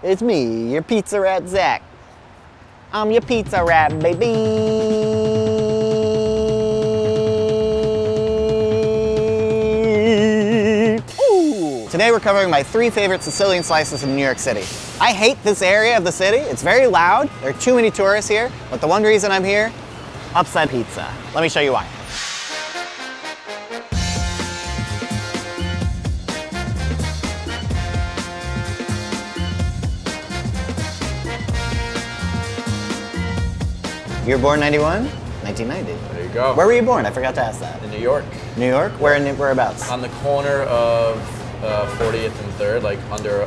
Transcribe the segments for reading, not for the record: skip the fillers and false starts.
It's me, your pizza rat Zach. I'm your pizza rat, baby. Ooh. Today we're covering my 3 favorite Sicilian slices in New York City. I hate this area of the city. It's very loud. There are too many tourists here, but the one reason I'm here, upside pizza. Let me show you why. You were born 91? 1990. There you go. Where were you born? I forgot to ask that. In New York. New York? Whereabouts? On the corner of 40th and 3rd, like under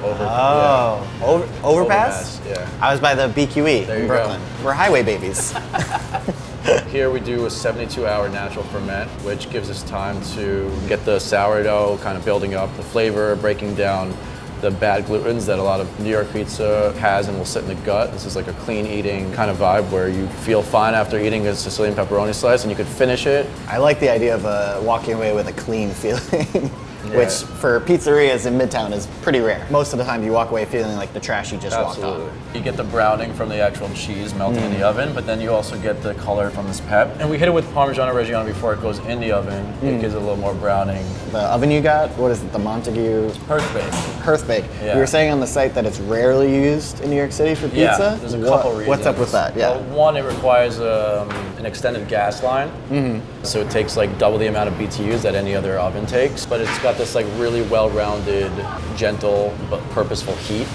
Overpass? Yeah. I was by the BQE There in you Brooklyn. go. We're highway babies. Here we do a 72-hour natural ferment, which gives us time to get the sourdough kind of building up, the flavor, breaking down the bad glutens that a lot of New York pizza has and will sit in the gut. This is like a clean eating kind of vibe where you feel fine after eating a Sicilian pepperoni slice and you could finish it. I like the idea of walking away with a clean feeling. Which for pizzerias in Midtown is pretty rare. Most of the time you walk away feeling like the trash you just walked on. You get the browning from the actual cheese melting in the oven, but then you also get the color from this pep. And we hit it with Parmigiano Reggiano before it goes in the oven. It gives it a little more browning. The oven you got, what is it, the Montague? Hearthbake. Yeah. You were saying on the site that it's rarely used in New York City for pizza? Yeah, there's a couple reasons. What's up with that? Yeah. Well, one, it requires an extended gas line. So it takes like double the amount of BTUs that any other oven takes, but it's got this like really well-rounded, gentle, but purposeful heat.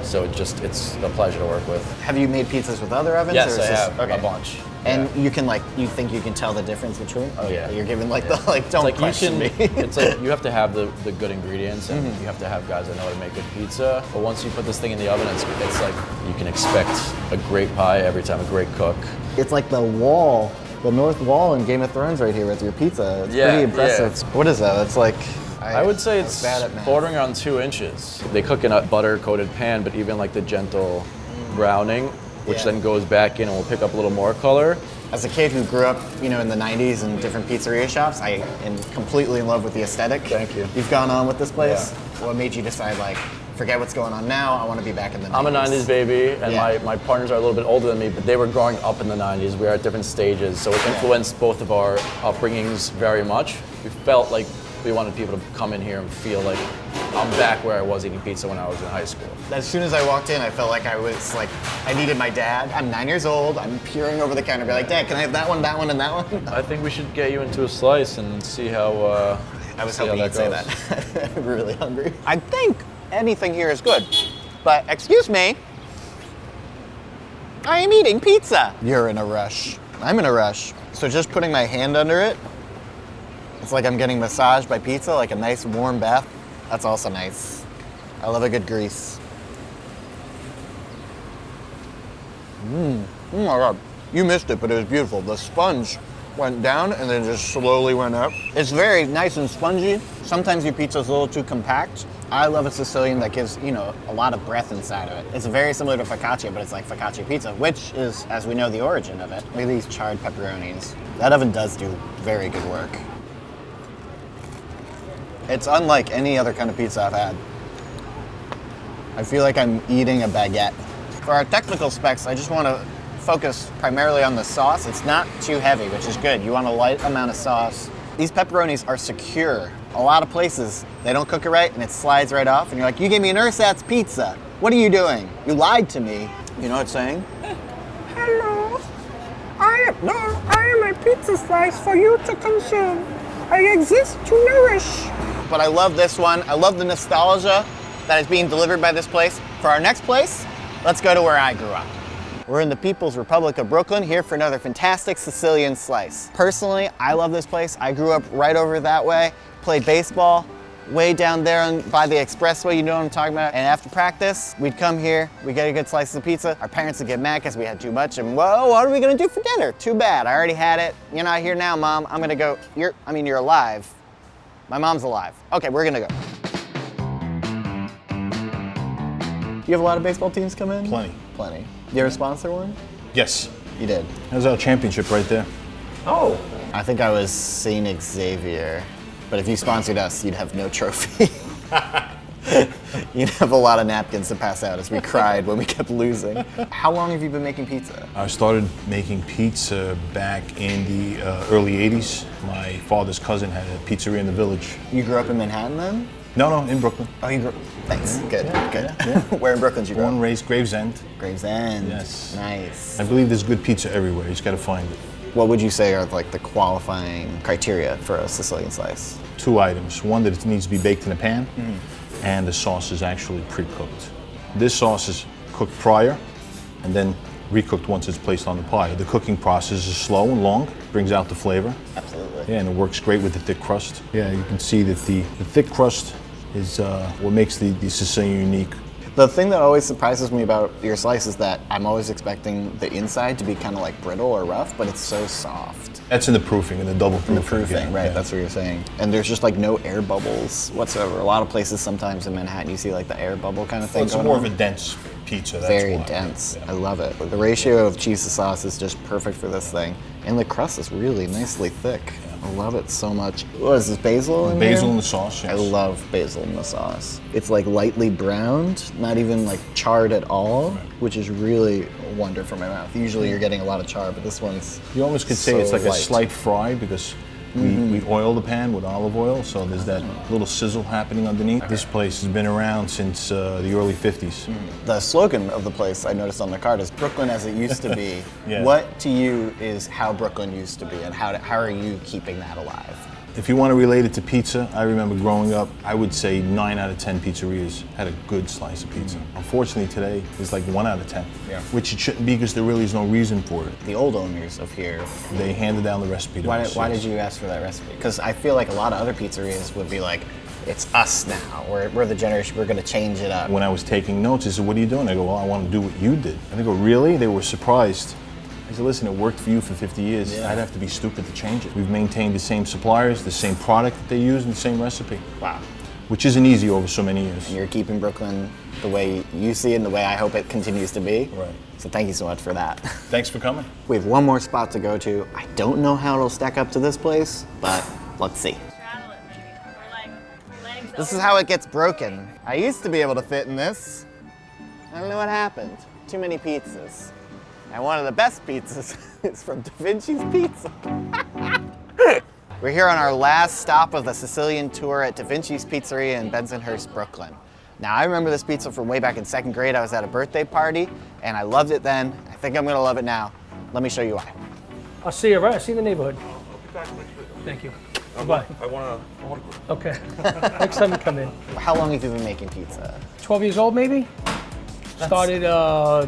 So it's a pleasure to work with. Have you made pizzas with other ovens? Yes, or is I this, have okay. A bunch. And you think you can tell the difference between? Oh yeah. You're giving like the don't like question me. It's like you have to have the good ingredients and you have to have guys that know how to make good pizza. But once you put this thing in the oven, it's like you can expect a great pie every time, a great cook. It's like the wall, the north wall in Game of Thrones right here with your pizza. It's pretty impressive. Yeah. What is that? It's like I would say it's bordering on 2 inches. They cook in a butter-coated pan, but even like the gentle browning, which then goes back in and will pick up a little more color. As a kid who grew up, in the 90s in different pizzeria shops, I am completely in love with the aesthetic. Thank you. You've gone on with this place. Yeah. What made you decide, forget what's going on now, I want to be back in the 90s? I'm a 90s baby, and my partners are a little bit older than me, but they were growing up in the 90s. We were at different stages, so it influenced both of our upbringings very much. We felt like we wanted people to come in here and feel like I'm back where I was eating pizza when I was in high school. As soon as I walked in, I felt like I needed my dad. I'm 9 years old. I'm peering over the counter, be like, Dad, can I have that one, and that one? I think we should get you into a slice and see how. I was hoping you'd say that. I'm really hungry. I think anything here is good, but excuse me, I am eating pizza. You're in a rush. I'm in a rush. So just putting my hand under it, it's like I'm getting massaged by pizza, like a nice warm bath. That's also nice. I love a good grease. Oh my God. You missed it, but it was beautiful. The sponge went down and then just slowly went up. It's very nice and spongy. Sometimes your pizza's a little too compact. I love a Sicilian that gives, a lot of breath inside of it. It's very similar to focaccia, but it's like focaccia pizza, which is, as we know, the origin of it. Look at these charred pepperonis. That oven does do very good work. It's unlike any other kind of pizza I've had. I feel like I'm eating a baguette. For our technical specs, I just want to focus primarily on the sauce. It's not too heavy, which is good. You want a light amount of sauce. These pepperonis are secure. A lot of places, they don't cook it right and it slides right off and you're like, you gave me an ersatz pizza. What are you doing? You lied to me. You know what it's saying? Hello. I am a pizza slice for you to consume. I exist to nourish. But I love this one. I love the nostalgia that is being delivered by this place. For our next place, let's go to where I grew up. We're in the People's Republic of Brooklyn, here for another fantastic Sicilian slice. Personally, I love this place. I grew up right over that way, played baseball way down there by the expressway, you know what I'm talking about. And after practice, we'd come here, we'd get a good slice of pizza. Our parents would get mad because we had too much, and whoa, what are we gonna do for dinner? Too bad, I already had it. You're not here now, Mom. I'm gonna go, you're alive. My mom's alive. Okay, we're gonna go. You have a lot of baseball teams come in? Plenty. You ever sponsor one? Yes. You did? That was our championship right there. Oh. I think I was St. Xavier, but if you sponsored us, you'd have no trophy. You'd have a lot of napkins to pass out as we cried when we kept losing. How long have you been making pizza? I started making pizza back in the early 80s. My father's cousin had a pizzeria in the village. You grew up in Manhattan then? No, in Brooklyn. Oh, you grew. Thanks. Good. Yeah. Where in Brooklyn did you grow Born up? and raised Gravesend. Gravesend. Yes. Nice. I believe there's good pizza everywhere. You just got to find it. What would you say are like the qualifying criteria for a Sicilian slice? 2 items. One, that it needs to be baked in a pan, and the sauce is actually pre-cooked. This sauce is cooked prior, and then recooked once it's placed on the pie. The cooking process is slow and long, brings out the flavor. Absolutely. Yeah, and it works great with the thick crust. Yeah, you can see that the thick crust is what makes the Sicilian unique. The thing that always surprises me about your slice is that I'm always expecting the inside to be kind of like brittle or rough, but it's so soft. That's in the proofing, in the double proofing. The proofing, right, yeah. that's what you're saying. And there's just like no air bubbles whatsoever. A lot of places sometimes in Manhattan you see like the air bubble kind of thing Well, it's going more on. of a dense pizza, that's Very why. dense. Yeah. I love it. The ratio of cheese to sauce is just perfect for this thing. And the crust is really nicely thick. I love it so much. What is this, basil in Basil here? in the sauce, yes. I love basil in the sauce. It's like lightly browned, not even like charred at all, which is really a wonder for my mouth. Usually you're getting a lot of char, but this one's You almost could say so it's like a light. slight fry because we oil the pan with olive oil, so there's that little sizzle happening underneath. This place has been around since the early 50s. The slogan of the place I noticed on the card is Brooklyn as it used to be. Yeah. What to you is how Brooklyn used to be, and how are you keeping that alive? If you want to relate it to pizza, I remember growing up, I would say 9 out of 10 pizzerias had a good slice of pizza. Unfortunately today, it's like 1 out of 10, which it shouldn't be because there really is no reason for it. The old owners of here, They handed down the recipe to us. why yes. did you ask for that recipe? Because I feel like a lot of other pizzerias would be like, it's us now. We're the generation, we're gonna change it up. When I was taking notes, they said, what are you doing? I go, well, I want to do what you did. And they go, really? They were surprised. I said, listen, it worked for you for 50 years. Yeah. I'd have to be stupid to change it. We've maintained the same suppliers, the same product that they use, and the same recipe. Wow. Which isn't easy over so many years. And you're keeping Brooklyn the way you see it and the way I hope it continues to be. Right. So thank you so much for that. Thanks for coming. We have one more spot to go to. I don't know how it'll stack up to this place, but let's see. Straddle it, maybe. Or like legs This over. is how it gets broken. I used to be able to fit in this. I don't know what happened. Too many pizzas. And one of the best pizzas is from DaVinci's Pizza. We're here on our last stop of the Sicilian tour at DaVinci's Pizzeria in Bensonhurst, Brooklyn. Now, I remember this pizza from way back in 2nd grade. I was at a birthday party, and I loved it then. I think I'm gonna love it now. Let me show you why. I'll see you around. I'll see you in the neighborhood. Thank you. Bye. I want to. Okay. Next time you come in. How long have you been making pizza? 12 years old, maybe? Started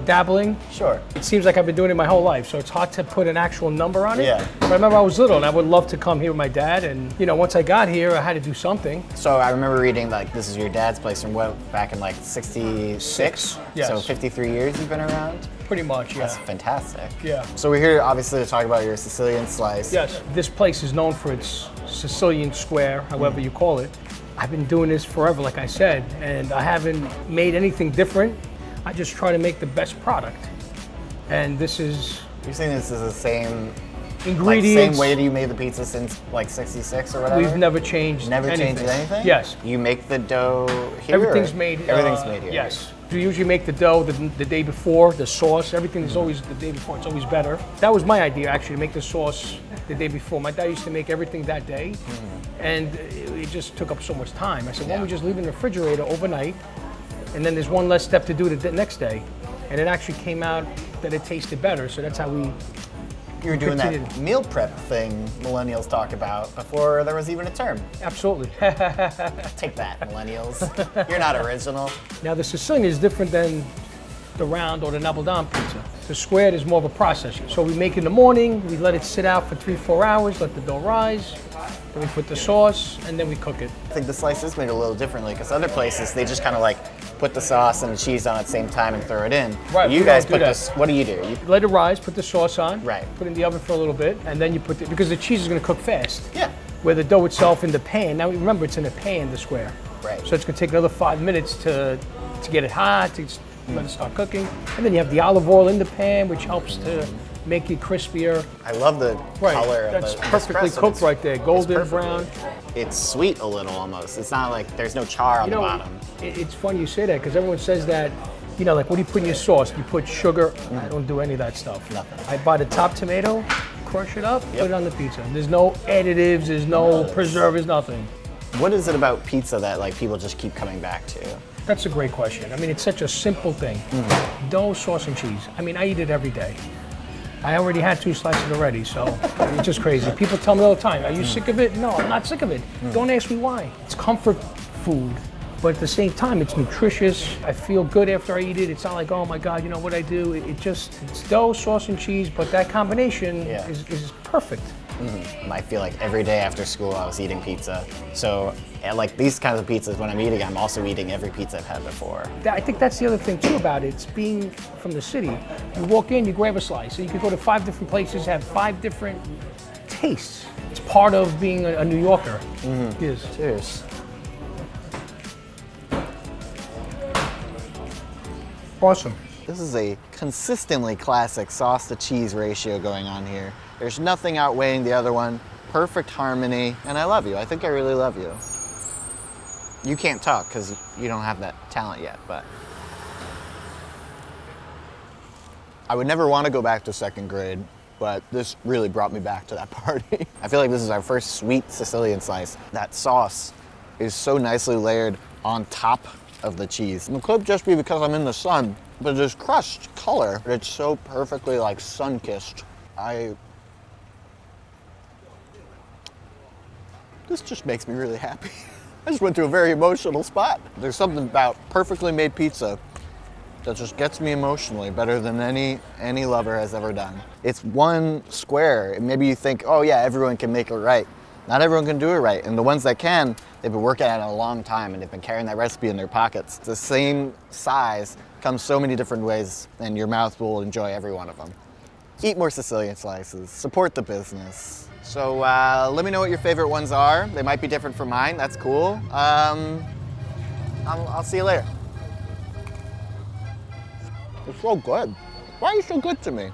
dabbling. Sure. It seems like I've been doing it my whole life, so it's hard to put an actual number on it. Yeah. But I remember I was little and I would love to come here with my dad, and once I got here, I had to do something. So I remember reading like this is your dad's place from what, back in like 66? Yes. So 53 years you've been around? Pretty much, yeah. That's fantastic. Yeah. So we're here obviously to talk about your Sicilian slice. Yes. This place is known for its Sicilian square, however you call it. I've been doing this forever, like I said, and I haven't made anything different. I just try to make the best product. And this is You're saying this is the same ingredients. same way that you made the pizza since like 66 or whatever? We've never changed Never anything. changed anything? Yes. You make the dough here? Everything's or- made. Everything's made here. Yes. We usually make the dough the day before, the sauce. Everything is always the day before. It's always better. That was my idea, actually, to make the sauce the day before. My dad used to make everything that day, and it just took up so much time. I said, why don't we just leave it in the refrigerator overnight, and then there's one less step to do the next day. And it actually came out that it tasted better, so that's how we You were doing that Continued. meal prep thing millennials talk about before there was even a term. absolutely. Take that, millennials. You're not original. Now the Sicilian is different than the round or the napoletan pizza. The squared is more of a process. So we make in the morning, we let it sit out for 3-4 hours, let the dough rise, then we put the sauce, and then we cook it. I think the slice is made a little differently because other places they just kind of like put the sauce and the cheese on at the same time and throw it in. Right, You we guys don't do put that. this. What do? You Let it rise, put the sauce on, Right. put it in the oven for a little bit, and then you put it, because the cheese is gonna cook fast. Yeah. Where the dough itself in the pan, now remember it's in a pan, the square. Right. So it's gonna take another 5 minutes to get it hot, to let it start cooking. And then you have the olive oil in the pan, which helps to make it crispier. I love the color of That's the perfectly espresso. cooked right there, golden perfect. brown. It's sweet a little almost. It's not like there's no char on the bottom. It's funny you say that because everyone says that, you know, like what do you put in your sauce? You put sugar. I don't do any of that stuff. Nothing. I buy the top tomato, crush it up, put it on the pizza. There's no additives, there's no preservatives, nothing. What is it about pizza that like people just keep coming back to? That's a great question. I mean, it's such a simple thing. Dough, sauce, and cheese. I mean, I eat it every day. I already had 2 slices already, so it's just crazy. People tell me all the time, are you sick of it? No, I'm not sick of it. Don't ask me why. It's comfort food, but at the same time, it's nutritious. I feel good after I eat it. It's not like, oh my God, you know what I do? It's dough, sauce, and cheese, but that combination is perfect. I feel like every day after school I was eating pizza. So like these kinds of pizzas, when I'm eating, I'm also eating every pizza I've had before. I think that's the other thing too about it. It's being from the city. You walk in, you grab a slice. So you could go to 5 different places, have 5 different tastes. It's part of being a New Yorker. Yes. Cheers. Awesome. This is a consistently classic sauce to cheese ratio going on here. There's nothing outweighing the other one. Perfect harmony, and I love you. I think I really love you. You can't talk because you don't have that talent yet, but I would never want to go back to 2nd grade, but this really brought me back to that party. I feel like this is our first sweet Sicilian slice. That sauce is so nicely layered on top of the cheese. And it could just be because I'm in the sun, but this crushed color, it's so perfectly like sun-kissed. This just makes me really happy. I just went to a very emotional spot. There's something about perfectly made pizza that just gets me emotionally better than any lover has ever done. It's one square, and maybe you think, oh yeah, everyone can make it right. Not everyone can do it right, and the ones that can, they've been working at it a long time, and they've been carrying that recipe in their pockets. It's the same size, comes so many different ways, and your mouth will enjoy every one of them. Eat more Sicilian slices, support the business. So let me know what your favorite ones are. They might be different from mine, that's cool. I'll see you later. It's so good. Why are you so good to me?